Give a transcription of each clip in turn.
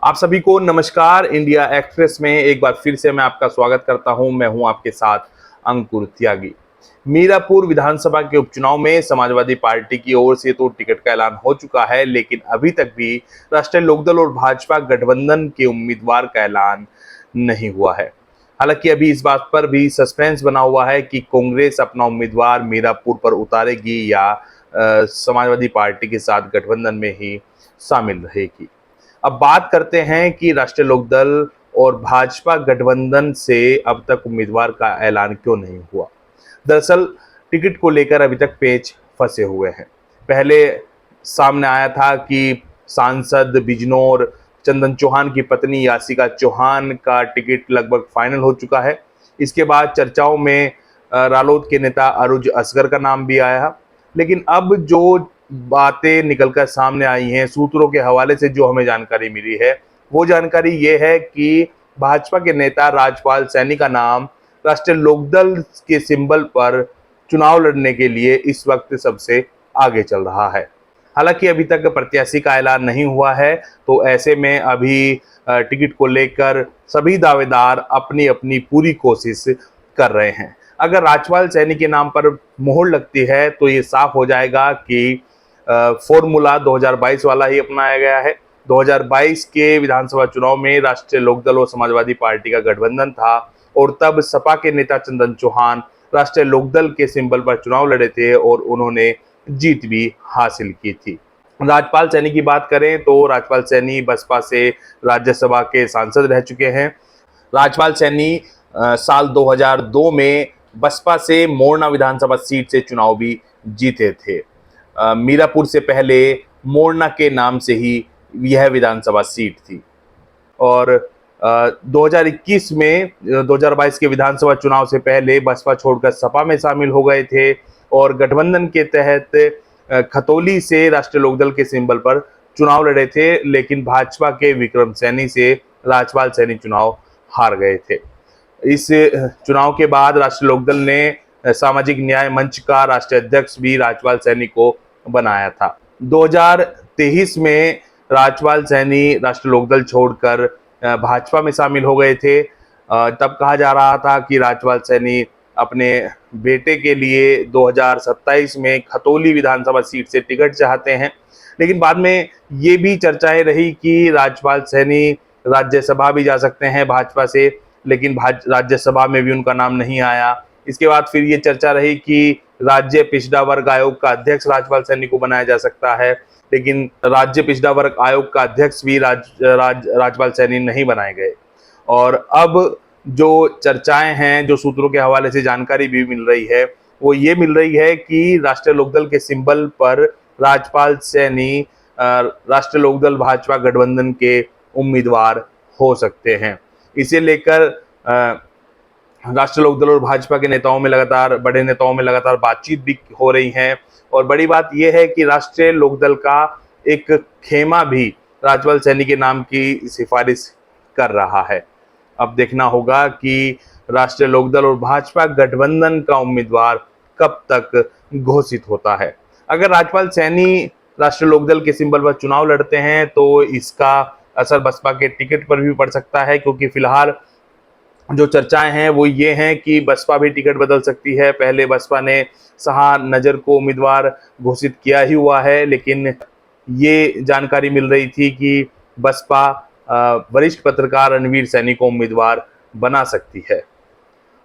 आप सभी को नमस्कार। इंडिया एक्सप्रेस में एक बार फिर से मैं आपका स्वागत करता हूं। मैं हूं आपके साथ अंकुर त्यागी। मीरापुर विधानसभा के उपचुनाव में समाजवादी पार्टी की ओर से तो टिकट का ऐलान हो चुका है, लेकिन अभी तक भी राष्ट्रीय लोकदल और भाजपा गठबंधन के उम्मीदवार का ऐलान नहीं हुआ है। हालांकि अभी इस बात पर भी सस्पेंस बना हुआ है कि कांग्रेस अपना उम्मीदवार मीरापुर पर उतारेगी या समाजवादी पार्टी के साथ गठबंधन में ही शामिल रहेगी। अब बात करते हैं कि राष्ट्रीय लोकदल और भाजपा गठबंधन से अब तक उम्मीदवार का ऐलान क्यों नहीं हुआ। दरअसल टिकट को लेकर अभी तक पेच फंसे हुए हैं। पहले सामने आया था कि सांसद बिजनौर चंदन चौहान की पत्नी यासिका चौहान का टिकट लगभग फाइनल हो चुका है। इसके बाद चर्चाओं में रालोद के नेता अरुज असगर का नाम भी आया, लेकिन अब जो बातें निकलकर सामने आई हैं सूत्रों के हवाले से, जो हमें जानकारी मिली है, वो जानकारी ये है कि भाजपा के नेता राजपाल सैनी का नाम राष्ट्रीय लोकदल के सिंबल पर चुनाव लड़ने के लिए इस वक्त सबसे आगे चल रहा है। हालांकि अभी तक प्रत्याशी का ऐलान नहीं हुआ है, तो ऐसे में अभी टिकट को लेकर सभी दावेदार अपनी अपनी पूरी कोशिश कर रहे हैं। अगर राजपाल सैनी के नाम पर मोहर लगती है तो ये साफ हो जाएगा कि फॉर्मूला 2022 वाला ही अपनाया गया है। 2022 के विधानसभा चुनाव में राष्ट्रीय लोकदल और समाजवादी पार्टी का गठबंधन था और तब सपा के नेता चंदन चौहान राष्ट्रीय लोकदल के सिंबल पर चुनाव लड़े थे और उन्होंने जीत भी हासिल की थी। राजपाल सैनी की बात करें तो राजपाल सैनी बसपा से राज्यसभा के सांसद रह चुके हैं। राजपाल सैनी साल 2002 में बसपा से मोरना विधानसभा सीट से चुनाव भी जीते थे। मीरापुर से पहले मोरना के नाम से ही यह विधानसभा सीट थी और 2021 में 2022 के विधानसभा चुनाव से पहले बसपा छोड़कर सपा में शामिल हो गए थे और गठबंधन के तहत खतौली से राष्ट्रीय लोकदल के सिंबल पर चुनाव लड़े थे, लेकिन भाजपा के विक्रम सैनी से राजपाल सैनी चुनाव हार गए थे। इस चुनाव के बाद राष्ट्रीय लोकदल ने सामाजिक न्याय मंच का राष्ट्रीय अध्यक्ष भी राजपाल सैनी को बनाया था। 2023 में राजपाल सैनी राष्ट्रीय लोकदल छोड़कर भाजपा में शामिल हो गए थे। तब कहा जा रहा था कि राजपाल सैनी अपने बेटे के लिए 2027 में खतौली विधानसभा सीट से टिकट चाहते हैं, लेकिन बाद में ये भी चर्चाएं रही कि राजपाल सैनी राज्यसभा भी जा सकते हैं भाजपा से, लेकिन राज्यसभा में भी उनका नाम नहीं आया। इसके बाद फिर ये चर्चा रही कि राज्य पिछड़ा वर्ग आयोग का अध्यक्ष राजपाल सैनी को बनाया जा सकता है, लेकिन राज्य पिछड़ा वर्ग आयोग का अध्यक्ष भी राजपाल सैनी नहीं बनाए गए। और अब जो चर्चाएं हैं, जो सूत्रों के हवाले से जानकारी भी मिल रही है, वो ये मिल रही है कि राष्ट्रीय लोकदल के सिंबल पर राजपाल सैनी राष्ट्रीय लोकदल भाजपा गठबंधन के उम्मीदवार हो सकते हैं। इसे लेकर राष्ट्रीय लोकदल और भाजपा के नेताओं में बड़े नेताओं में लगातार बातचीत भी हो रही है और बड़ी बात यह है कि राष्ट्रीय लोकदल का एक खेमा भी राजपाल सैनी के नाम की सिफारिश कर रहा है। अब देखना होगा कि राष्ट्रीय लोकदल और भाजपा गठबंधन का उम्मीदवार कब तक घोषित होता है। अगर राजपाल सैनी राष्ट्रीय लोकदल के सिंबल पर चुनाव लड़ते हैं तो इसका असर बसपा के टिकट पर भी पड़ सकता है, क्योंकि फिलहाल जो चर्चाएं हैं वो ये हैं कि बसपा भी टिकट बदल सकती है। पहले बसपा ने शाह नजर को उम्मीदवार घोषित किया ही हुआ है, लेकिन ये जानकारी मिल रही थी कि बसपा वरिष्ठ पत्रकार रणवीर सैनी को उम्मीदवार बना सकती है।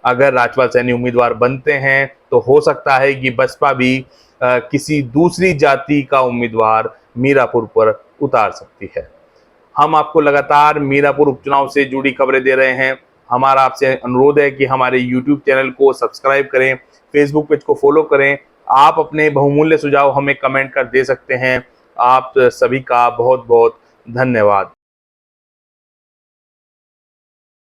अगर राजपाल सैनी उम्मीदवार बनते हैं तो हो सकता है कि बसपा भी किसी दूसरी जाति का उम्मीदवार मीरापुर पर उतार सकती है। हम आपको लगातार मीरापुर उपचुनाव से जुड़ी खबरें दे रहे हैं। हमारा आपसे अनुरोध है कि हमारे YouTube चैनल को सब्सक्राइब करें, Facebook पेज को फॉलो करें। आप अपने बहुमूल्य सुझाव हमें कमेंट कर दे सकते हैं। आप सभी का बहुत बहुत धन्यवाद।